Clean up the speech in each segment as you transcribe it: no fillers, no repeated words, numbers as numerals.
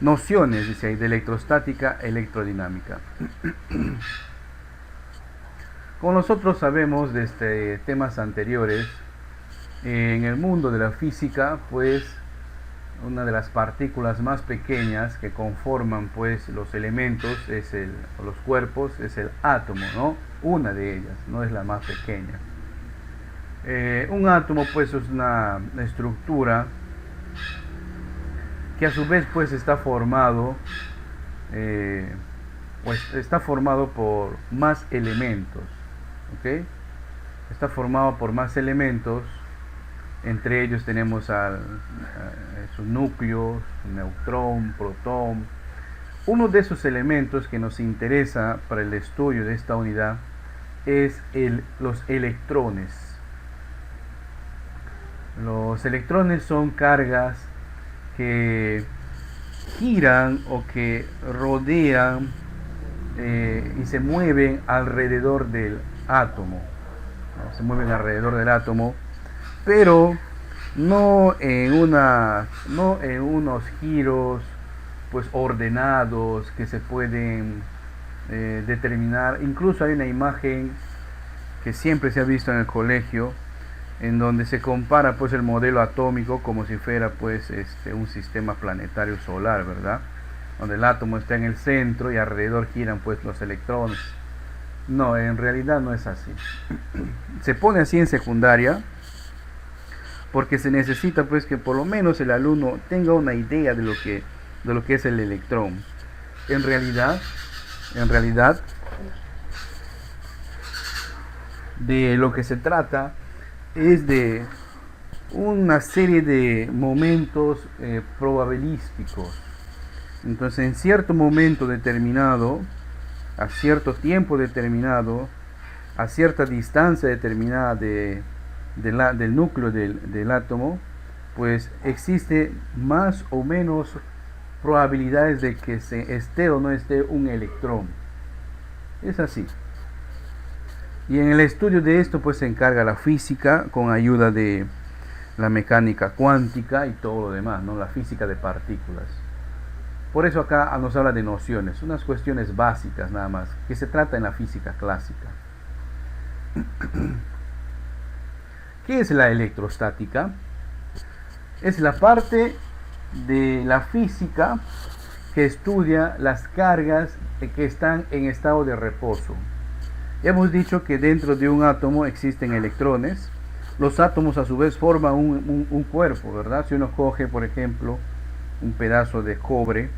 nociones, dice ahí, de electrostática, electrodinámica. Como nosotros sabemos desde temas anteriores, en el mundo de la física, pues una de las partículas más pequeñas que conforman pues los elementos los cuerpos es el átomo, ¿no? Una de ellas, no es la más pequeña. Un átomo pues es una estructura que a su vez pues está formado por más elementos, ¿ok? Está formado por más elementos. Entre ellos tenemos sus núcleos, neutrón, protón. Uno de esos elementos que nos interesa para el estudio de esta unidad es los electrones. Los electrones son cargas que giran o que rodean y se mueven alrededor del átomo, ¿no? Se mueven alrededor del átomo, pero no en unos giros pues ordenados que se pueden determinar. Incluso hay una imagen que siempre se ha visto en el colegio en donde se compara pues el modelo atómico como si fuera pues un sistema planetario solar, ¿verdad? Donde el átomo está en el centro y alrededor giran pues los electrones. No, en realidad no es así. Se pone así en secundaria porque se necesita pues que por lo menos el alumno tenga una idea de lo que es el electrón. En realidad de lo que se trata es de una serie de momentos probabilísticos. Entonces, en cierto momento determinado, a cierto tiempo determinado, a cierta distancia determinada del núcleo del átomo, pues existe más o menos probabilidades de que se esté o no esté un electrón. Es así. Y en el estudio de esto pues se encarga la física con ayuda de la mecánica cuántica y todo lo demás, ¿no? La física de partículas. Por eso acá nos habla de nociones, unas cuestiones básicas nada más, que se trata en la física clásica. ¿Qué es la electrostática? Es la parte de la física que estudia las cargas que están en estado de reposo. Ya hemos dicho que dentro de un átomo existen electrones. Los átomos a su vez forman un cuerpo, ¿verdad? Si uno coge, por ejemplo, un pedazo de cobre,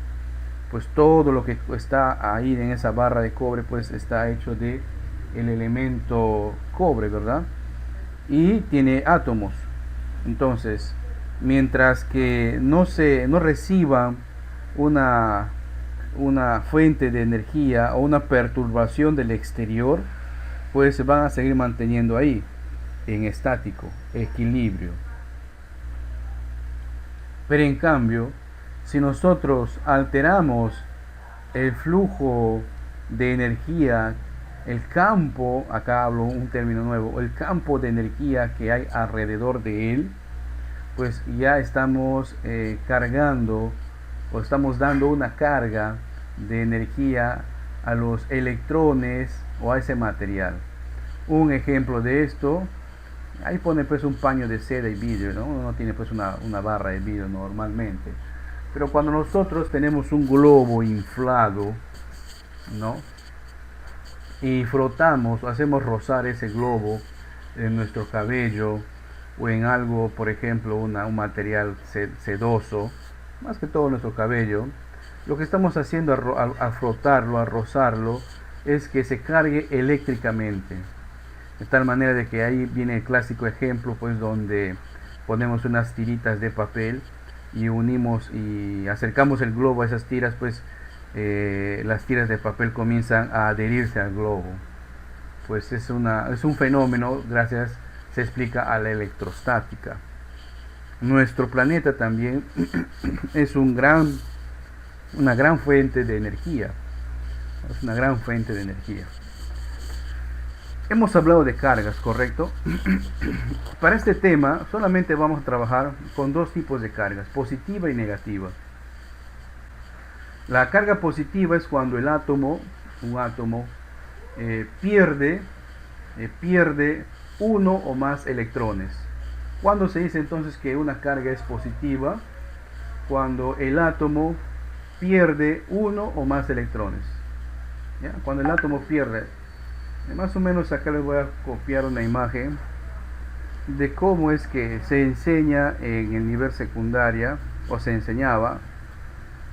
pues todo lo que está ahí en esa barra de cobre pues está hecho de el elemento cobre, ¿verdad? Y tiene átomos. Entonces, mientras que no reciban una fuente de energía o una perturbación del exterior, pues se van a seguir manteniendo ahí en estático, equilibrio. Pero en cambio, si nosotros alteramos el flujo de energía, el campo, acá hablo un término nuevo, el campo de energía que hay alrededor de él, pues ya estamos cargando o estamos dando una carga de energía a los electrones o a ese material. Un ejemplo de esto, ahí pone pues un paño de seda y vidrio, ¿no? Uno tiene pues una barra de vidrio normalmente. Pero cuando nosotros tenemos un globo inflado, ¿no? Y frotamos, hacemos rozar ese globo en nuestro cabello o en algo, por ejemplo, un material sedoso, más que todo nuestro cabello, lo que estamos haciendo al frotarlo, al rozarlo, es que se cargue eléctricamente. De tal manera de que ahí viene el clásico ejemplo, pues donde ponemos unas tiritas de papel y unimos y acercamos el globo a esas tiras, pues las tiras de papel comienzan a adherirse al globo. Pues es un fenómeno, se explica a la electrostática. Nuestro planeta también es una gran fuente de energía. Es una gran fuente de energía. Hemos hablado de cargas, ¿correcto? Para este tema solamente vamos a trabajar con dos tipos de cargas, positiva y negativa. La carga positiva es cuando el átomo, un átomo, pierde uno o más electrones. ¿Cuándo se dice entonces que una carga es positiva? Cuando el átomo pierde uno o más electrones. ¿Ya? Cuando el átomo pierde, más o menos acá les voy a copiar una imagen de cómo es que se enseña en el nivel secundaria, o se enseñaba,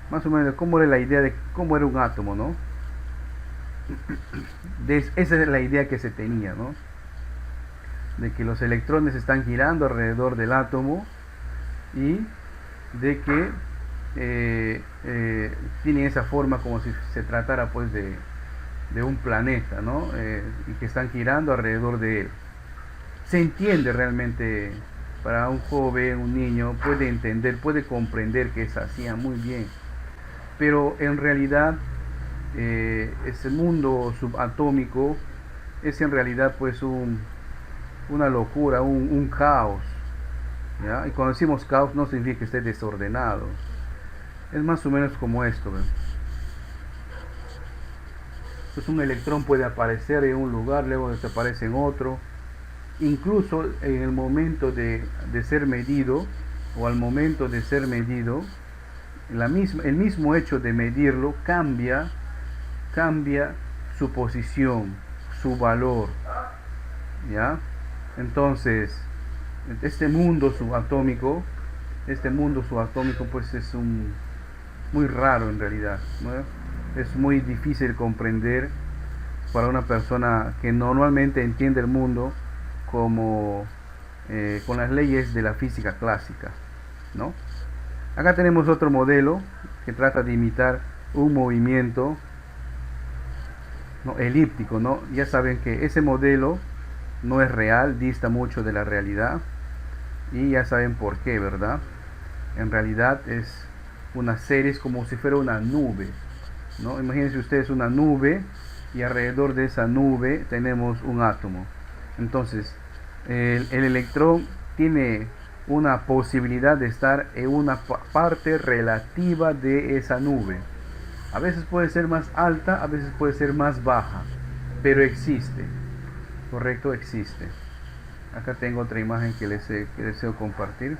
más o menos de cómo era la idea de cómo era un átomo, ¿no? Esa es la idea que se tenía, ¿no? De que los electrones están girando alrededor del átomo y de que tienen esa forma como si se tratara pues de un planeta, ¿no? Y que están girando alrededor de él. Se entiende realmente, para un joven, un niño, puede entender, puede comprender que es así, muy bien. Pero en realidad ese mundo subatómico es en realidad pues una locura, un caos, ¿ya? Y cuando decimos caos no significa que esté desordenado, es más o menos como esto, ¿ves? Pues un electrón puede aparecer en un lugar, luego desaparece en otro, incluso en el momento de ser medido, o al momento de ser medido, el mismo hecho de medirlo cambia su posición, su valor, ¿ya? Entonces, este mundo subatómico pues es muy raro en realidad, ¿no? Es muy difícil comprender para una persona que normalmente entiende el mundo como con las leyes de la física clásica, ¿no? Acá tenemos otro modelo que trata de imitar un movimiento, ¿no?, elíptico, ¿no? Ya saben que ese modelo no es real, dista mucho de la realidad, y ya saben por qué, ¿verdad? En realidad es una serie, es como si fuera una nube, ¿no? Imagínense ustedes una nube y alrededor de esa nube tenemos un átomo. Entonces el electrón tiene una posibilidad de estar en una parte relativa de esa nube. A veces puede ser más alta, a veces puede ser más baja, pero existe, correcto, existe. Acá tengo otra imagen que deseo compartir.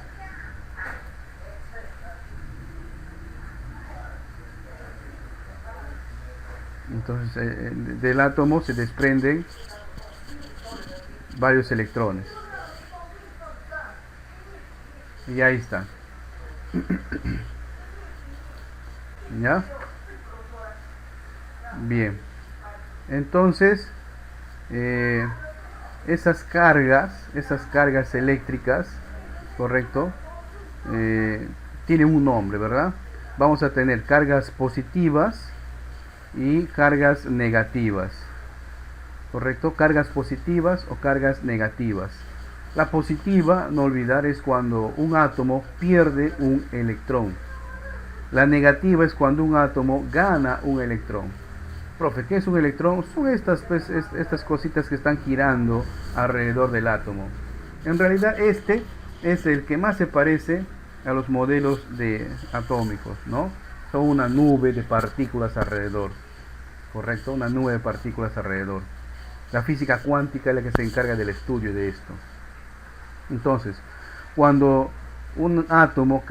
Entonces del átomo se desprenden varios electrones. Y ahí está. ¿Ya? Bien. Entonces, esas cargas eléctricas, correcto, tienen un nombre, ¿verdad? Vamos a tener cargas positivas y cargas negativas, correcto, cargas positivas o cargas negativas. La positiva, no olvidar, es cuando un átomo pierde un electrón. La negativa es cuando un átomo gana un electrón. Profe, ¿qué es un electrón? Son estas cositas que están girando alrededor del átomo. En realidad este es el que más se parece a los modelos atómicos, ¿no? Son una nube de partículas alrededor, correcto, una nube de partículas alrededor. La física cuántica es la que se encarga del estudio de esto. Entonces, cuando un átomo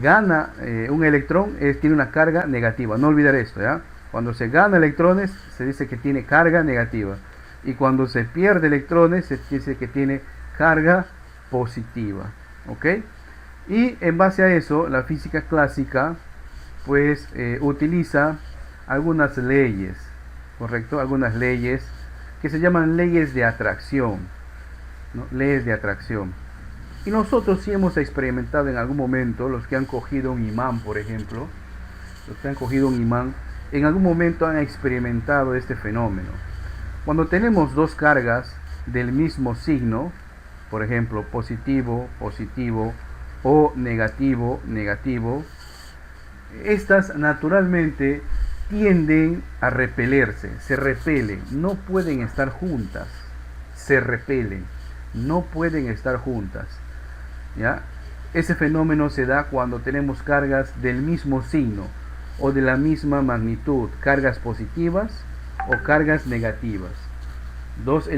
gana un electrón, tiene una carga negativa. No olvidar esto, ¿ya? Cuando se gana electrones, se dice que tiene carga negativa. Y cuando se pierde electrones, se dice que tiene carga positiva. ¿Ok? Y en base a eso, la física clásica, pues, utiliza algunas leyes, ¿correcto? Algunas leyes que se llaman leyes de atracción, ¿no? Leyes de atracción. Y nosotros sí hemos experimentado en algún momento, los que han cogido un imán, por ejemplo, los que han cogido un imán, en algún momento han experimentado este fenómeno. Cuando tenemos dos cargas del mismo signo, por ejemplo, positivo, positivo, o negativo, negativo, estas naturalmente tienden a repelerse, se repelen, no pueden estar juntas, se repelen, no pueden estar juntas, ¿ya? Ese fenómeno se da cuando tenemos cargas del mismo signo, o de la misma magnitud, cargas positivas o cargas negativas. Dos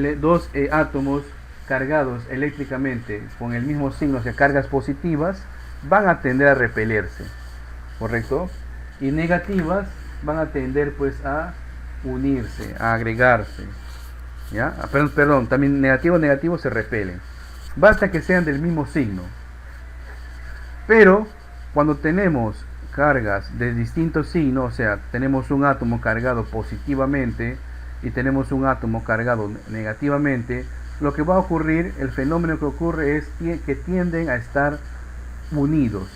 átomos cargados eléctricamente con el mismo signo hacia cargas positivas van a tender a repelerse, ¿correcto? Y negativas van a tender pues a unirse, a agregarse, ¿ya? Perdón, también negativo se repelen. Basta que sean del mismo signo. Pero cuando tenemos cargas de distintos signos, o sea, tenemos un átomo cargado positivamente y tenemos un átomo cargado negativamente, lo que va a ocurrir, el fenómeno que ocurre es que tienden a estar unidos,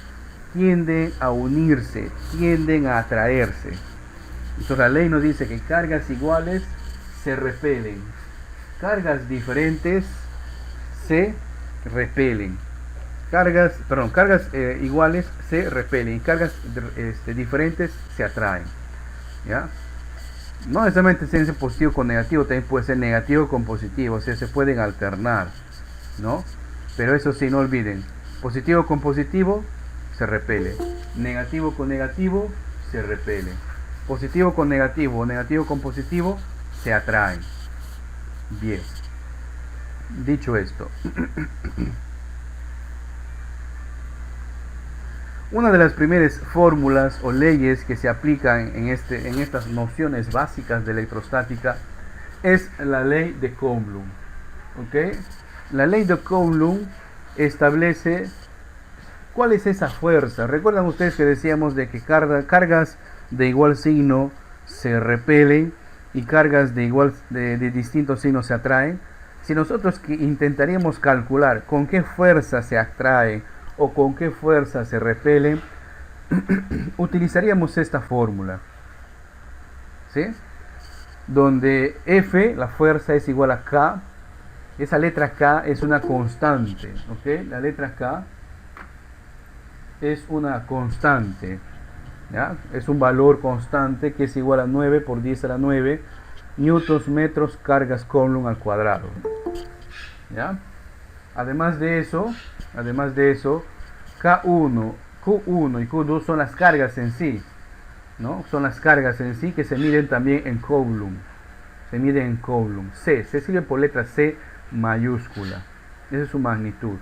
tienden a unirse, tienden a atraerse. Entonces la ley nos dice que cargas iguales se repelen, cargas diferentes se repelen. Cargas iguales se repelen y cargas diferentes se atraen, ¿ya? No necesariamente ser positivo con negativo, también puede ser negativo con positivo, o sea, se pueden alternar, ¿no? Pero eso sí, no olviden, positivo con positivo se repele, negativo con negativo se repele, positivo con negativo, negativo con positivo se atraen. Bien, dicho esto, una de las primeras fórmulas o leyes que se aplican en estas nociones básicas de electrostática es la ley de Coulomb. ¿Okay? La ley de Coulomb establece cuál es esa fuerza. ¿Recuerdan ustedes que decíamos de que cargas de igual signo se repelen y cargas de distintos signos se atraen? Si nosotros intentaríamos calcular con qué fuerza se atrae o con qué fuerza se repelen, utilizaríamos esta fórmula, ¿sí? Donde F, la fuerza, es igual a K. Esa letra K es una constante, ¿ok? La letra K es una constante, ¿ya? Es un valor constante que es igual a 9 por 10 a la 9 newtons metros cargas Coulomb al cuadrado, ¿ya? Además de eso, K1, Q1 y Q2 son las cargas en sí, ¿no? Son las cargas en sí que se miden también en Coulomb. Se miden en Coulomb. C, se escribe por letra C mayúscula. Esa es su magnitud.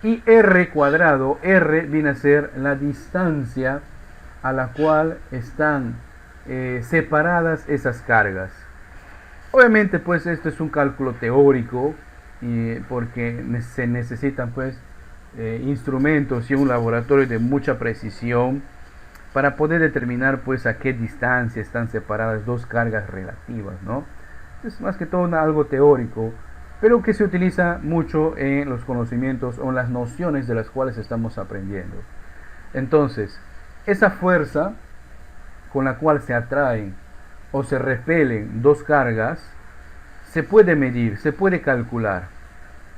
Y R cuadrado, R viene a ser la distancia a la cual están separadas esas cargas. Obviamente pues esto es un cálculo teórico, porque se necesitan pues instrumentos y un laboratorio de mucha precisión para poder determinar pues a qué distancia están separadas dos cargas relativas, ¿no? Es más que todo algo teórico, pero que se utiliza mucho en los conocimientos o en las nociones de las cuales estamos aprendiendo. Entonces, esa fuerza con la cual se atraen o se repelen dos cargas se puede medir, se puede calcular,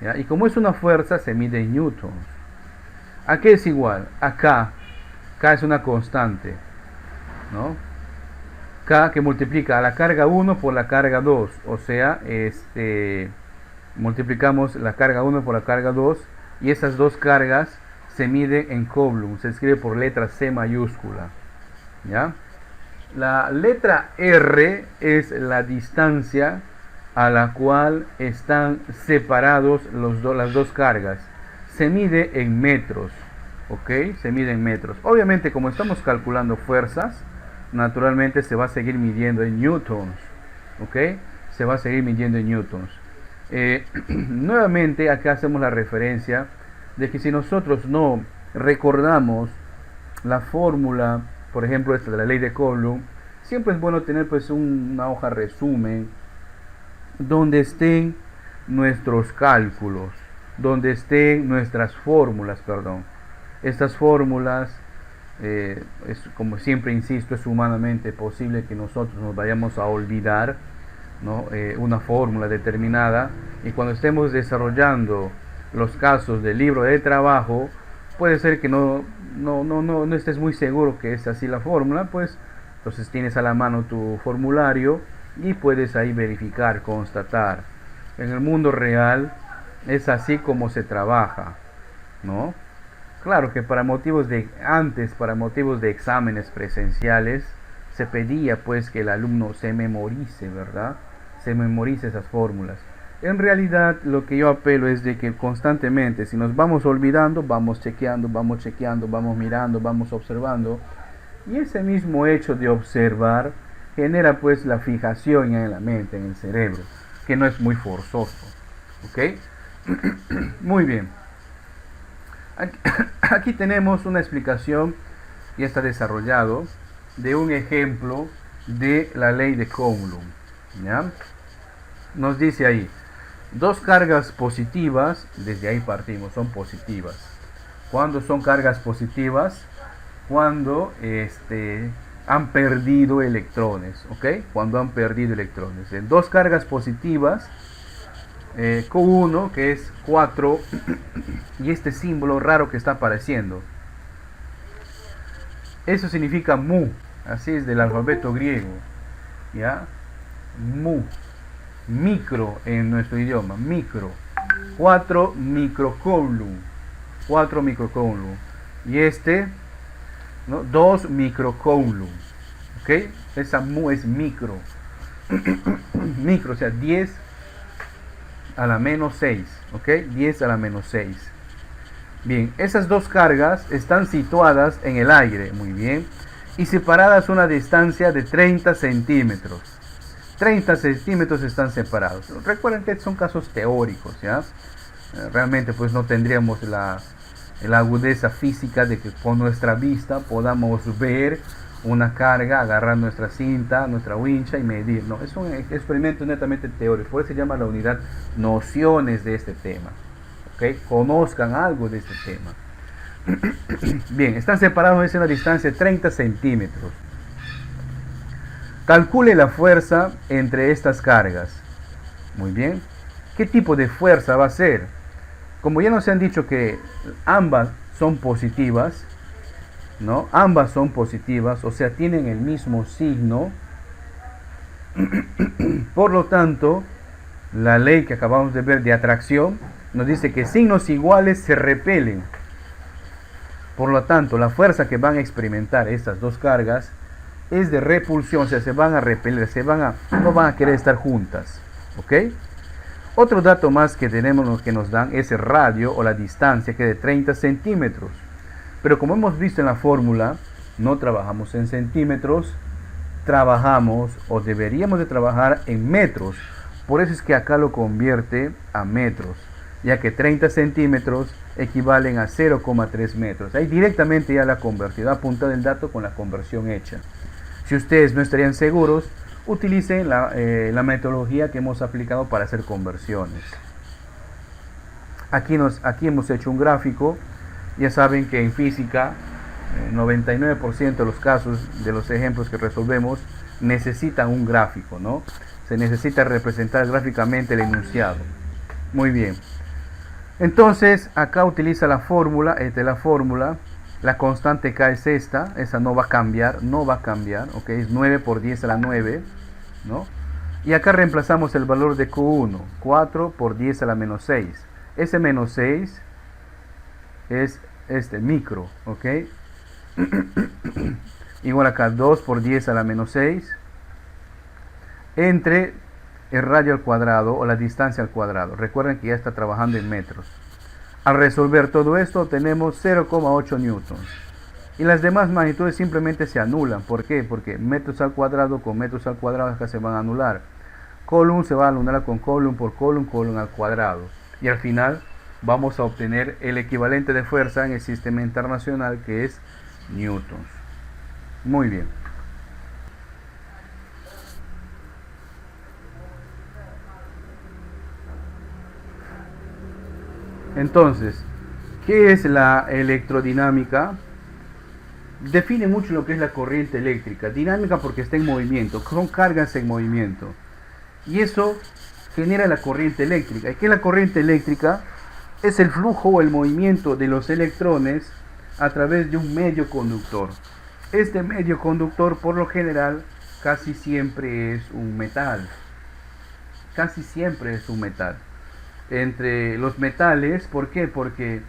¿ya? Y como es una fuerza, se mide en newtons. ¿A qué es igual? A K. K es una constante, ¿no? K que multiplica a la carga 1 por la carga 2, o sea, multiplicamos la carga 1 por la carga 2 y esas dos cargas se miden en Coulomb, se escribe por letra C mayúscula, ¿ya? La letra R es la distancia a la cual están separados las dos cargas. Se mide en metros, ¿ok? Se mide en metros. Obviamente, como estamos calculando fuerzas, naturalmente se va a seguir midiendo en newtons, ¿ok? Se va a seguir midiendo en newtons. Nuevamente, acá hacemos la referencia de que si nosotros no recordamos la fórmula, por ejemplo, esta de la ley de Coulomb, siempre es bueno tener pues una hoja resumen donde estén nuestros cálculos, donde estén nuestras fórmulas, perdón. Estas fórmulas, como siempre insisto, es humanamente posible que nosotros nos vayamos a olvidar, ¿no? Una fórmula determinada, y cuando estemos desarrollando los casos del libro de trabajo, puede ser que no estés muy seguro que es así la fórmula, pues entonces tienes a la mano tu formulario y puedes ahí verificar, constatar. En el mundo real es así como se trabaja, ¿no? Claro que para motivos de exámenes presenciales, se pedía pues que el alumno se memorice, ¿verdad? Se memorice esas fórmulas. En realidad lo que yo apelo es de que constantemente, si nos vamos olvidando, vamos chequeando, vamos mirando, vamos observando. Y ese mismo hecho de observar genera pues la fijación en la mente, en el cerebro, que no es muy forzoso. ¿Ok? Muy bien. Aquí tenemos una explicación, y está desarrollado, de un ejemplo de la ley de Coulomb. ¿Ya? Nos dice ahí, dos cargas positivas, desde ahí partimos, son positivas. ¿Cuándo son cargas positivas? Cuando han perdido electrones, ¿ok? Cuando han perdido electrones. En dos cargas positivas, Q1, que es 4, y este símbolo raro que está apareciendo. Eso significa mu, así es del alfabeto griego, ¿ya? Mu, micro en nuestro idioma, micro. 4 microcoulomb, 4 microcoulomb. Y ¿no? 2 microcoulomb, ¿ok? Esa mu es micro. Micro, o sea, 10 a la menos 6, ¿ok? 10 a la menos 6. Bien, esas dos cargas están situadas en el aire, muy bien, y separadas una distancia de 30 centímetros. 30 centímetros están separados. Recuerden que son casos teóricos, ¿ya? Realmente pues no tendríamos la agudeza física de que con nuestra vista podamos ver una carga, agarrar nuestra cinta, nuestra wincha y medir. No, es un experimento netamente teórico, por eso se llama la unidad nociones de este tema. ¿Okay? Conozcan algo de este tema. Bien, están separados en una distancia de 30 centímetros. Calcule la fuerza entre estas cargas. Muy bien. ¿Qué tipo de fuerza va a ser? Como ya nos han dicho que ambas son positivas, ¿no? Ambas son positivas, o sea, tienen el mismo signo. Por lo tanto, la ley que acabamos de ver de atracción nos dice que signos iguales se repelen. Por lo tanto, la fuerza que van a experimentar estas dos cargas es de repulsión, o sea, se van a repeler, no van a querer estar juntas. ¿Ok? Otro dato más que tenemos, que nos dan, es el radio o la distancia, que es de 30 centímetros. Pero como hemos visto en la fórmula, no trabajamos en centímetros, trabajamos o deberíamos de trabajar en metros. Por eso es que acá lo convierte a metros, ya que 30 centímetros equivalen a 0,3 metros. Ahí directamente ya la conversión, apunta el dato con la conversión hecha. Si ustedes no estarían seguros, utilicen la metodología que hemos aplicado para hacer conversiones. Aquí hemos hecho un gráfico. Ya saben que en física 99% de los casos, de los ejemplos que resolvemos, necesitan un gráfico, ¿no? Se necesita representar gráficamente el enunciado. Muy bien. Entonces, acá utiliza la fórmula, la constante K es esa no va a cambiar, ¿ok? Es 9 por 10 a la 9, ¿no? Y acá reemplazamos el valor de Q1, 4 por 10 a la menos 6. Ese menos 6 es micro, ¿ok? Igual acá 2 por 10 a la menos 6 entre el radio al cuadrado o la distancia al cuadrado. Recuerden que ya está trabajando en metros. Al resolver todo esto tenemos 0,8 newtons. Y las demás magnitudes simplemente se anulan. ¿Por qué? Porque metros al cuadrado con metros al cuadrado acá se van a anular. Coulomb se va a anular con Coulomb por Coulomb al cuadrado. Y al final vamos a obtener el equivalente de fuerza en el sistema internacional, que es newtons. Muy bien. Entonces, ¿qué es la electrodinámica? Define mucho lo que es la corriente eléctrica. Dinámica porque está en movimiento, son cargas en movimiento. Y eso genera la corriente eléctrica. ¿Y qué es la corriente eléctrica? Es el flujo o el movimiento de los electrones a través de un medio conductor. Este medio conductor, por lo general, casi siempre es un metal. Casi siempre es un metal. Entre los metales, ¿por qué? Porque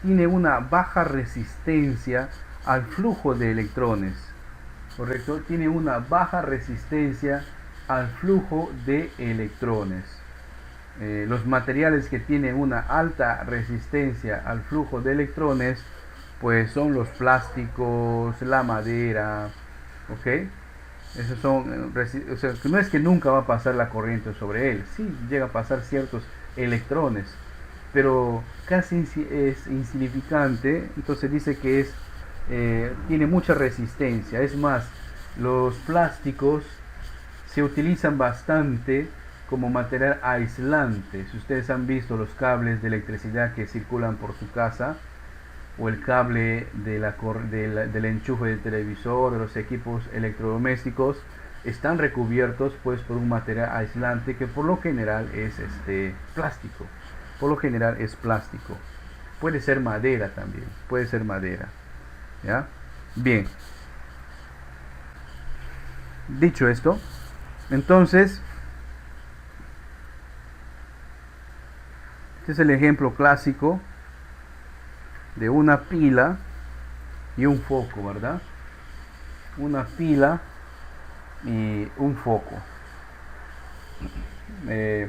tiene una baja resistencia al flujo de electrones, ¿correcto? Tiene una baja resistencia al flujo de electrones. Los materiales que tienen una alta resistencia al flujo de electrones, pues son los plásticos, la madera, ¿ok? Esos son, o sea, no es que nunca va a pasar la corriente sobre él, sí llega a pasar ciertos electrones, pero casi es insignificante. Entonces dice que tiene mucha resistencia. Es más, los plásticos se utilizan bastante como material aislante. Si ustedes han visto los cables de electricidad que circulan por su casa, o el cable del enchufe del televisor, de los equipos electrodomésticos, están recubiertos pues por un material aislante que por lo general es plástico. Por lo general es plástico. Puede ser madera también, puede ser madera. ¿Ya? Bien. Dicho esto, entonces, este es el ejemplo clásico de una pila y un foco, ¿verdad? Una pila y un foco. ¿Qué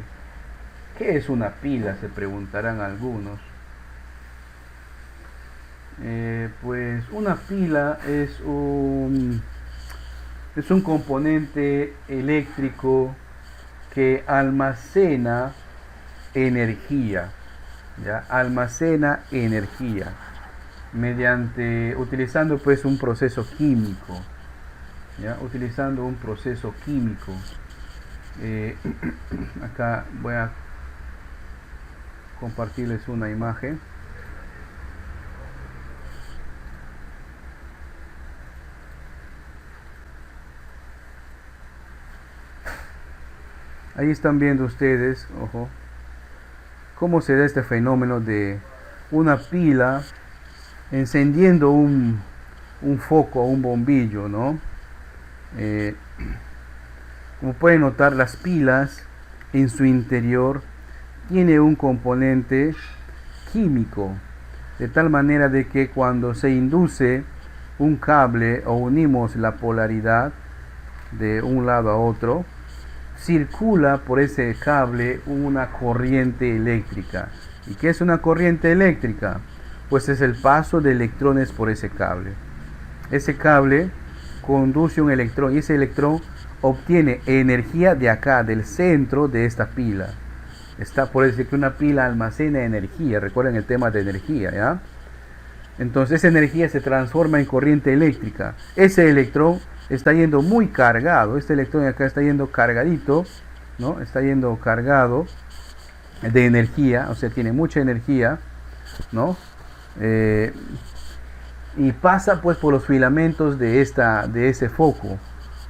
es una pila?, se preguntarán algunos. Pues una pila es un componente eléctrico que almacena energía. ¿Ya? Almacena energía utilizando pues un proceso químico. ¿Ya? Utilizando un proceso químico. Acá voy a compartirles una imagen. Ahí están viendo ustedes, ojo, cómo se da este fenómeno de una pila encendiendo un foco, un bombillo, ¿no? Como pueden notar, las pilas en su interior tiene un componente químico, de tal manera de que cuando se induce un cable o unimos la polaridad de un lado a otro, circula por ese cable una corriente eléctrica. ¿Y qué es una corriente eléctrica? Pues es el paso de electrones por ese cable. Ese cable conduce un electrón y ese electrón obtiene energía de acá, del centro de esta pila. Está por decir que una pila almacena energía. Recuerden el tema de energía, ¿ya? Entonces esa energía se transforma en corriente eléctrica. Ese electrón está yendo muy cargado. Este electrón acá está yendo cargadito, ¿no? Está yendo cargado de energía, o sea, tiene mucha energía, ¿no? Y pasa pues por los filamentos de ese foco.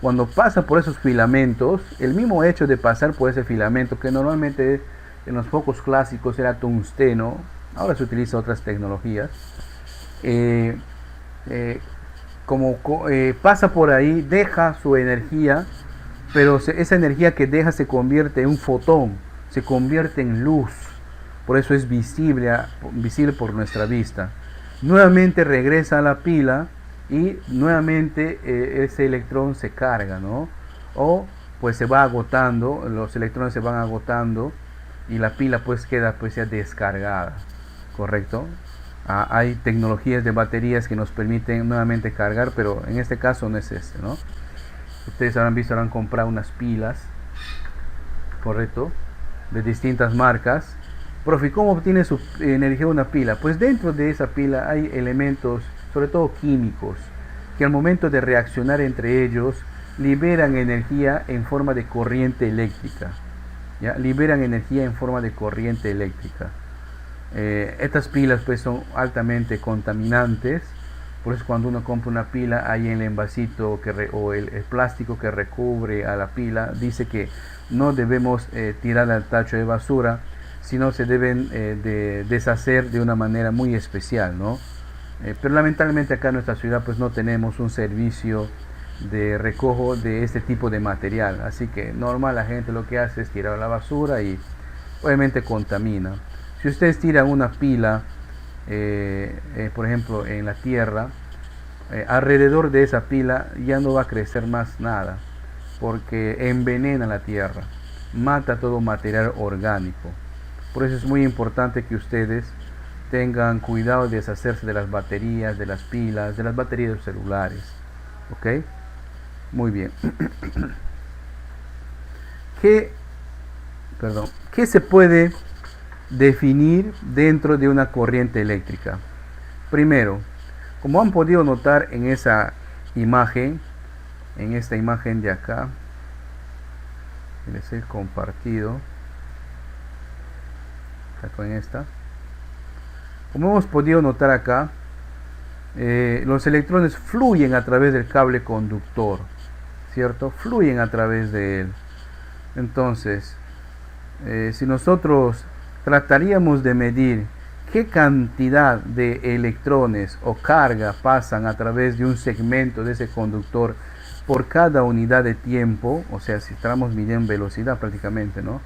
Cuando pasa por esos filamentos, el mismo hecho de pasar por ese filamento, que normalmente en los focos clásicos era tungsteno, ahora se utiliza otras tecnologías, pasa por ahí, deja su energía, pero esa energía que deja se convierte en un fotón, se convierte en luz. Por eso es visible por nuestra vista. Nuevamente regresa a la pila y nuevamente ese electrón se carga, ¿no? O pues se va agotando, los electrones se van agotando y la pila pues queda pues ya descargada, ¿correcto? Hay tecnologías de baterías que nos permiten nuevamente cargar, pero en este caso no es ¿no? Ustedes habrán comprado unas pilas, ¿correcto?, de distintas marcas. Profe, ¿cómo obtiene su energía una pila? Pues dentro de esa pila hay elementos, sobre todo químicos, que al momento de reaccionar entre ellos liberan energía en forma de corriente eléctrica. ¿Ya? Liberan energía en forma de corriente eléctrica. Estas pilas pues son altamente contaminantes. Por eso cuando uno compra una pila, hay en el envasito o el plástico que recubre a la pila, dice que no debemos tirarla al tacho de basura, sino se deben de deshacer de una manera muy especial, ¿no? Pero lamentablemente acá en nuestra ciudad pues no tenemos un servicio de recojo de este tipo de material, así que normal la gente lo que hace es tirar a la basura y obviamente contamina. Si ustedes tiran una pila por ejemplo, en la tierra, alrededor de esa pila ya no va a crecer más nada, porque envenena la tierra, mata todo material orgánico. Por eso es muy importante que ustedes tengan cuidado de deshacerse de las baterías, de las pilas, de las baterías de los celulares. ¿Ok? Muy bien. ¿Qué, ¿Qué se puede definir dentro de una corriente eléctrica? Primero, como han podido notar en esa imagen, en esta imagen de acá, les he compartido, acá en esta, como hemos podido notar acá, los electrones fluyen a través del cable conductor, ¿cierto? Fluyen a través de él. Entonces, si nosotros trataríamos de medir qué cantidad de electrones o carga pasan a través de un segmento de ese conductor por cada unidad de tiempo, o sea, si estamos midiendo velocidad prácticamente, ¿no?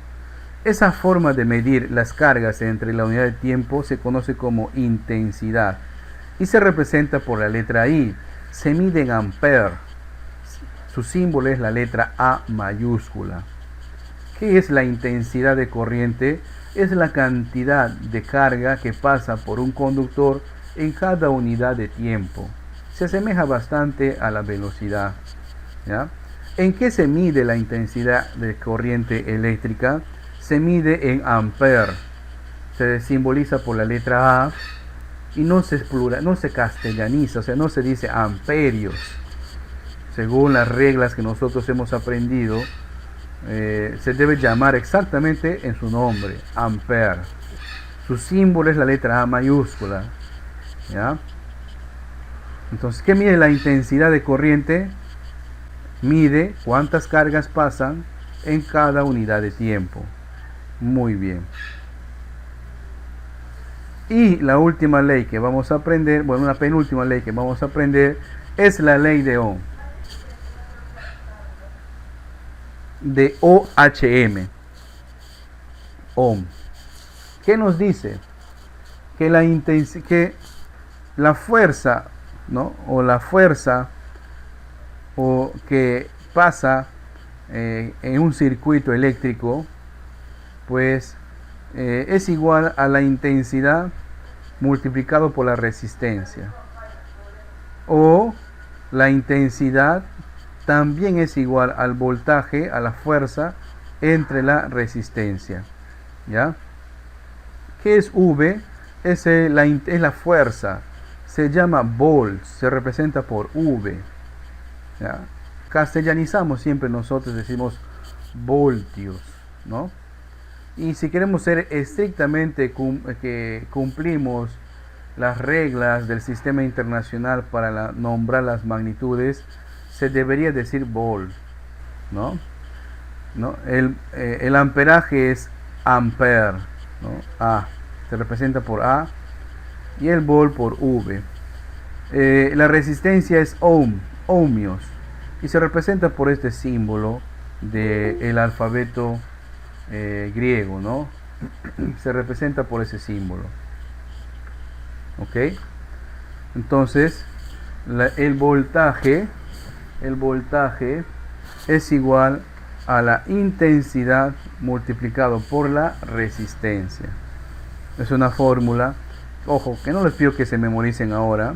Esa forma de medir las cargas entre la unidad de tiempo se conoce como intensidad y se representa por la letra I. Se mide en ampere. Su símbolo es la letra A mayúscula. ¿Qué es la intensidad de corriente? Es la cantidad de carga que pasa por un conductor en cada unidad de tiempo. Se asemeja bastante a la velocidad, ¿ya? ¿En qué se mide la intensidad de corriente eléctrica? Se mide en ampere. Se simboliza por la letra A y no se castellaniza, o sea, no se dice amperios. Según las reglas que nosotros hemos aprendido, se debe llamar exactamente en su nombre, ampere. Su símbolo es la letra A mayúscula, ¿ya? Entonces, ¿qué mide la intensidad de corriente? Mide cuántas cargas pasan en cada unidad de tiempo. Muy bien. Y la última ley que vamos a aprender, bueno, una penúltima ley que vamos a aprender es la ley de Ohm. De OHM. Ohm. ¿Qué nos dice? Que la fuerza, ¿no? O la fuerza o que pasa en un circuito eléctrico, pues es igual a la intensidad multiplicado por la resistencia, o la intensidad también es igual al voltaje, a la fuerza entre la resistencia, ¿ya? ¿Qué es V? Es la fuerza, se llama volts, se representa por V, ¿ya? Castellanizamos siempre, nosotros decimos voltios, ¿no? Y si queremos ser estrictamente que cumplimos las reglas del sistema internacional para nombrar las magnitudes, se debería decir volt, ¿no? El amperaje es ampere, ¿no? A, se representa por A, y el volt por V. La resistencia es ohm, ohmios, y se representa por este símbolo del alfabeto griego, ¿no? Se representa por ese símbolo. ¿Ok? Entonces, el voltaje es igual a la intensidad multiplicado por la resistencia. Es una fórmula, ojo, que no les pido que se memoricen ahora.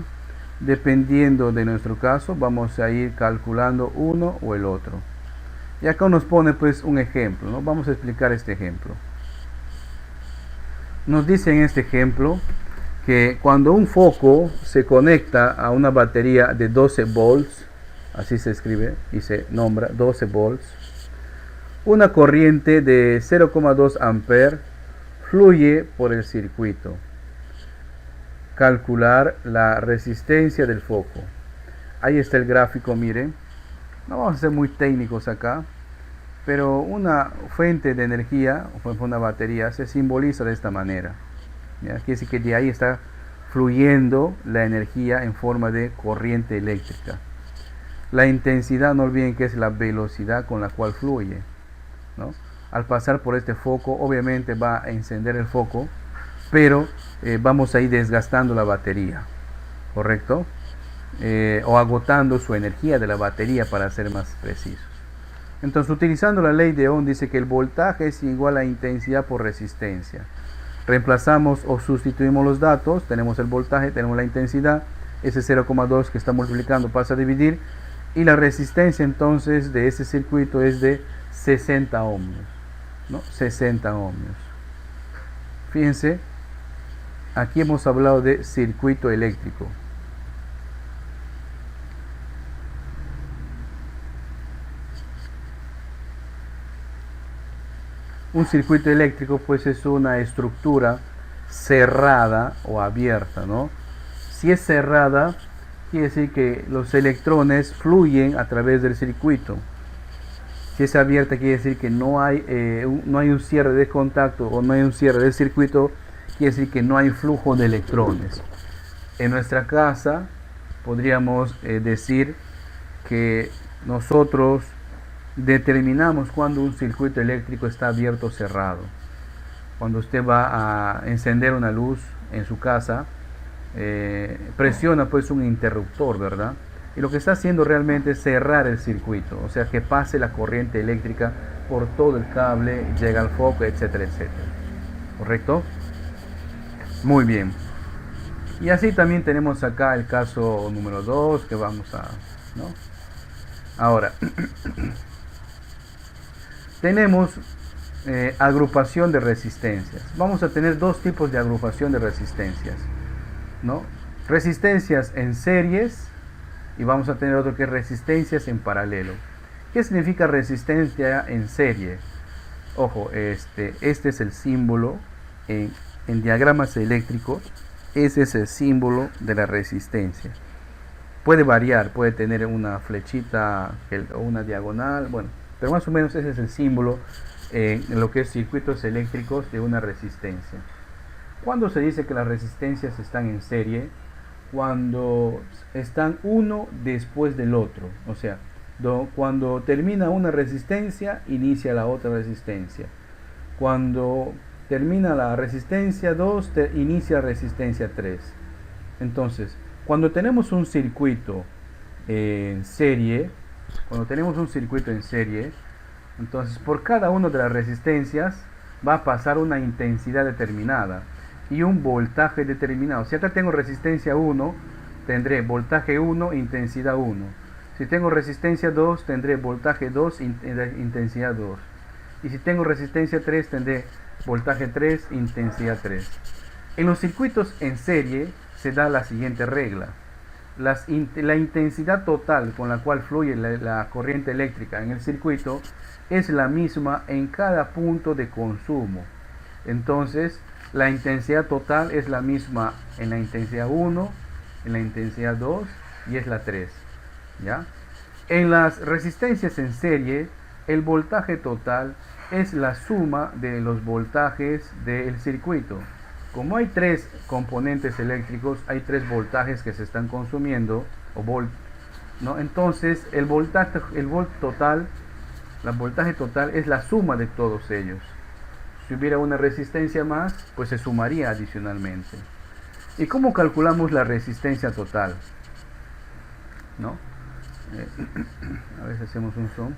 Dependiendo de nuestro caso, vamos a ir calculando uno o el otro. Y acá nos pone pues un ejemplo, ¿no? Vamos a explicar este ejemplo. Nos dice en este ejemplo que cuando un foco se conecta a una batería de 12 volts, así se escribe y se nombra 12 volts, una corriente de 0,2 amperes fluye por el circuito. Calcular la resistencia del foco. Ahí está el gráfico, miren. No vamos a ser muy técnicos acá, pero una fuente de energía, o una batería, se simboliza de esta manera. ¿Ya? Quiere decir que de ahí está fluyendo la energía en forma de corriente eléctrica. La intensidad, no olviden que es la velocidad con la cual fluye, ¿no? Al pasar por este foco, obviamente va a encender el foco pero vamos a ir desgastando la batería, ¿correcto? O agotando su energía de la batería, para ser más precisos. Entonces, utilizando la ley de Ohm, dice que el voltaje es igual a intensidad por resistencia. Reemplazamos o sustituimos los datos, tenemos el voltaje, tenemos la intensidad, ese 0,2 que está multiplicando pasa a dividir, y la resistencia entonces de ese circuito es de 60 ohmios, ¿no? 60 ohmios. Fíjense, aquí hemos hablado de circuito eléctrico. Un circuito eléctrico pues es una estructura cerrada o abierta, ¿no? Si es cerrada, quiere decir que los electrones fluyen a través del circuito. Si es abierta, quiere decir que no hay un cierre de contacto o no hay un cierre del circuito, quiere decir que no hay flujo de electrones. En nuestra casa podríamos decir que nosotros determinamos cuando un circuito eléctrico está abierto o cerrado. Cuando usted va a encender una luz en su casa, presiona pues un interruptor, ¿verdad? Y lo que está haciendo realmente es cerrar el circuito, o sea, que pase la corriente eléctrica por todo el cable, llega al foco, etcétera, etcétera. ¿Correcto? Muy bien. Y así también tenemos acá el caso número 2 que vamos a, ¿no? Ahora, tenemos agrupación de resistencias. Vamos a tener dos tipos de agrupación de resistencias, ¿no? Resistencias en series, y vamos a tener otro que es resistencias en paralelo. ¿Qué significa resistencia en serie? Ojo, este es el símbolo en diagramas eléctricos. Ese es el símbolo de la resistencia. Puede variar, puede tener una flechita o una diagonal, bueno, pero más o menos ese es el símbolo en lo que es circuitos eléctricos de una resistencia. ¿Cuándo se dice que las resistencias están en serie? Cuando están uno después del otro, o sea, cuando termina una resistencia, inicia la otra resistencia. Cuando termina la resistencia 2, inicia resistencia 3. Entonces, cuando tenemos un circuito en serie, entonces por cada una de las resistencias va a pasar una intensidad determinada y un voltaje determinado. Si acá tengo resistencia 1, tendré voltaje 1, intensidad 1. Si tengo resistencia 2, tendré voltaje 2, intensidad 2. Y si tengo resistencia 3, tendré voltaje 3, intensidad 3. En los circuitos en serie se da la siguiente regla. La intensidad total con la cual fluye la corriente eléctrica en el circuito es la misma en cada punto de consumo. Entonces, la intensidad total es la misma en la intensidad 1, en la intensidad 2 y es la 3. ¿Ya? En las resistencias en serie, el voltaje total es la suma de los voltajes del circuito. Como hay tres componentes eléctricos, hay tres voltajes que se están consumiendo, o volt, ¿no? Entonces el voltaje total es la suma de todos ellos. Si hubiera una resistencia más, pues se sumaría adicionalmente. ¿Y cómo calculamos la resistencia total? ¿No? A ver si hacemos un zoom.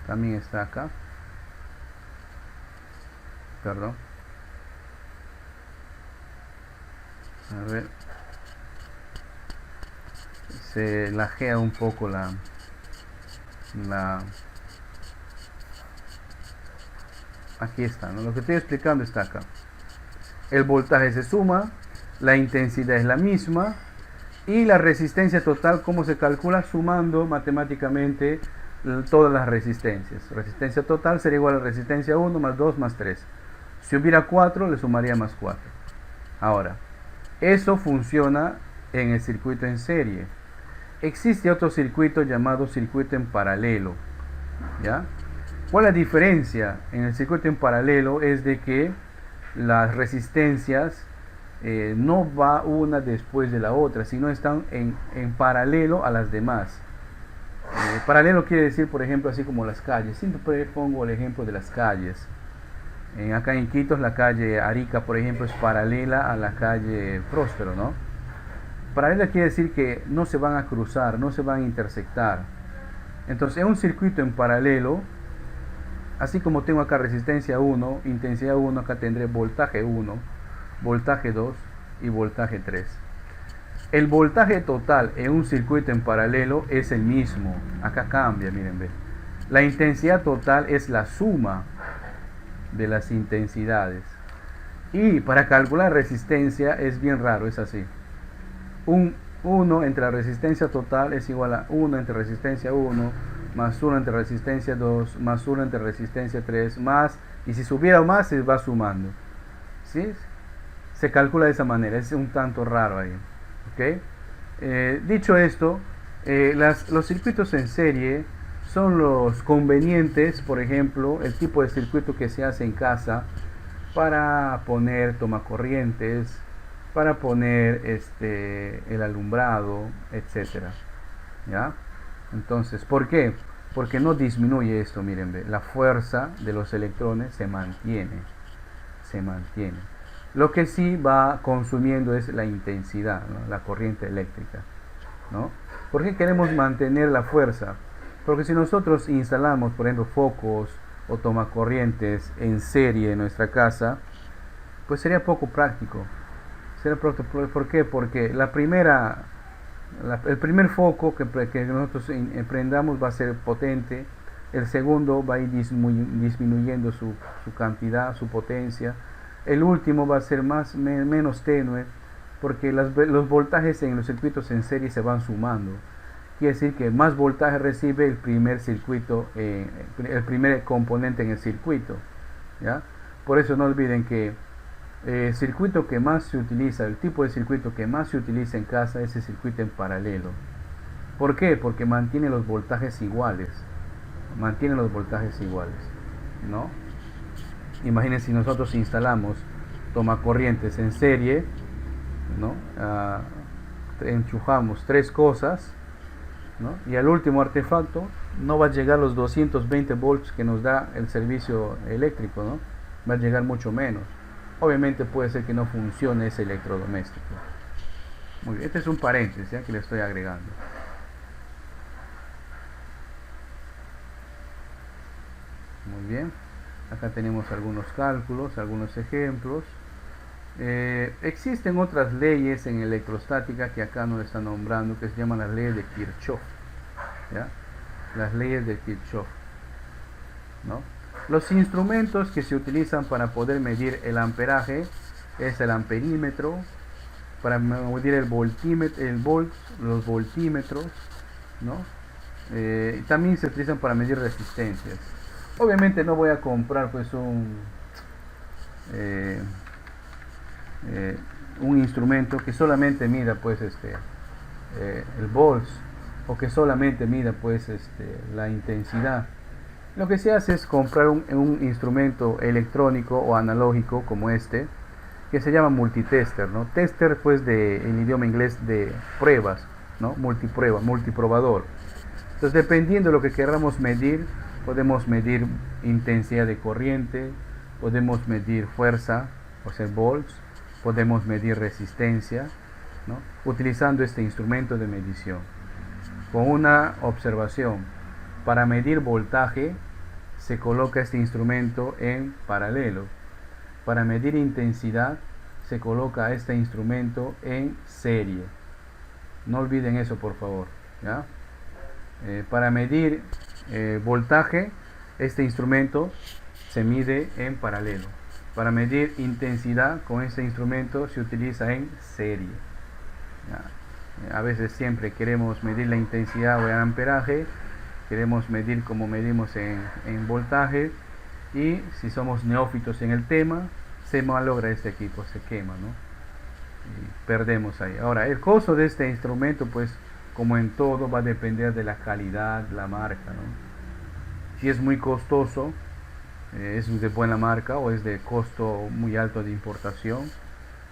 También está acá. Perdón. A ver. Se lajea un poco la aquí está, ¿no? Lo que estoy explicando está acá. El voltaje se suma, la intensidad es la misma y la resistencia total, ¿cómo se calcula? Sumando matemáticamente todas las resistencias. Resistencia total sería igual a resistencia 1 más 2 más 3. Si hubiera 4, le sumaría más 4. Ahora, eso funciona en el circuito en serie. Existe otro circuito llamado circuito en paralelo, ¿ya? ¿Cuál es la diferencia en el circuito en paralelo? Es de que las resistencias no va una después de la otra, sino están en paralelo a las demás. Paralelo quiere decir, por ejemplo, así como las calles. Siempre pongo el ejemplo de las calles. Acá en Quito la calle Arica, por ejemplo, es paralela a la calle Próspero, ¿no? Paralela quiere decir que no se van a cruzar, no se van a intersectar. Entonces, en un circuito en paralelo, así como tengo acá resistencia 1, intensidad 1, acá tendré voltaje 1, voltaje 2 y voltaje 3. El voltaje total en un circuito en paralelo es el mismo. Acá cambia, miren, ve. La intensidad total es la suma de las intensidades. Y para calcular resistencia es bien raro, es así. 1 entre la resistencia total es igual a 1 entre resistencia 1 más 1 entre resistencia 2 más 1 entre resistencia 3 más, y si subiera más se va sumando, ¿sí? Se calcula de esa manera, es un tanto raro ahí, ¿ok? Dicho esto, los circuitos en serie son los convenientes. Por ejemplo, el tipo de circuito que se hace en casa para poner tomacorrientes, para poner el alumbrado, etcétera, ¿ya? Entonces, ¿por qué? Porque no disminuye esto, miren, ve, la fuerza de los electrones se mantiene, se mantiene. Lo que sí va consumiendo es la intensidad, ¿no? La corriente eléctrica, ¿no? ¿Por qué queremos mantener la fuerza? Porque si nosotros instalamos, por ejemplo, focos o tomacorrientes en serie en nuestra casa, pues sería poco práctico. ¿Por qué? Porque el primer foco que nosotros prendamos va a ser potente, el segundo va a ir disminuyendo su cantidad, su potencia, el último va a ser menos tenue, porque los voltajes en los circuitos en serie se van sumando. Quiere decir que más voltaje recibe el primer circuito, el primer componente en el circuito, ¿ya? Por eso no olviden que el circuito que más se utiliza, el tipo de circuito que más se utiliza en casa es el circuito en paralelo. ¿Por qué? Porque mantiene los voltajes iguales. Mantiene los voltajes iguales, ¿no? Imagínense si nosotros instalamos tomacorrientes en serie, ¿no? Enchufamos 3 cosas, ¿no? Y al último artefacto no va a llegar los 220 volts que nos da el servicio eléctrico, ¿no? Va a llegar mucho menos. Obviamente puede ser que no funcione ese electrodoméstico. Muy bien, este es un paréntesis, ¿ya? Que le estoy agregando. Muy bien, acá tenemos algunos cálculos, algunos ejemplos. Existen otras leyes en electrostática que acá no le están nombrando, que se llaman las leyes de Kirchhoff, ¿ya? Las leyes de Kirchhoff, ¿no? Los instrumentos que se utilizan para poder medir el amperaje es el amperímetro, para medir el voltímetro, los voltímetros, ¿no? También se utilizan para medir resistencias. Obviamente no voy a comprar pues un instrumento que solamente mida pues el volts, o que solamente mida pues la intensidad. Lo que se hace es comprar un instrumento electrónico o analógico como que se llama multitester, ¿no? Tester pues en idioma inglés de pruebas, ¿no? Multiprobador. Entonces, dependiendo de lo que queramos medir, podemos medir intensidad de corriente, podemos medir fuerza, o sea, volts, podemos medir resistencia, ¿no? Utilizando este instrumento de medición. Con una observación: para medir voltaje se coloca este instrumento en paralelo. Para medir intensidad se coloca este instrumento en serie. No olviden eso, por favor, ¿ya? Para medir voltaje, este instrumento se mide en paralelo. Para medir intensidad, con este instrumento se utiliza en serie, ¿ya? A veces siempre queremos medir la intensidad o el amperaje, queremos medir como medimos en voltaje, y si somos neófitos en el tema, se malogra este equipo, se quema, ¿no? Y perdemos ahí. Ahora, el costo de este instrumento, pues como en todo, va a depender de la calidad, la marca, ¿no? Si es muy costoso, es de buena marca, o es de costo muy alto de importación.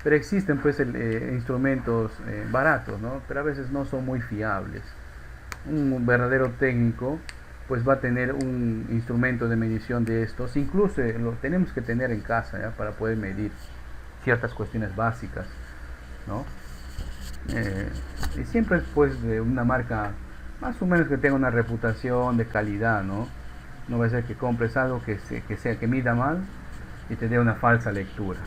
Pero existen pues instrumentos baratos, ¿no? Pero a veces no son muy fiables. Un verdadero técnico pues va a tener un instrumento de medición de estos. Incluso lo tenemos que tener en casa, ¿ya? Para poder medir ciertas cuestiones básicas, ¿no? Y siempre pues de una marca más o menos que tenga una reputación de calidad, ¿no? No va a ser que compres algo que mida mal y te dé una falsa lectura.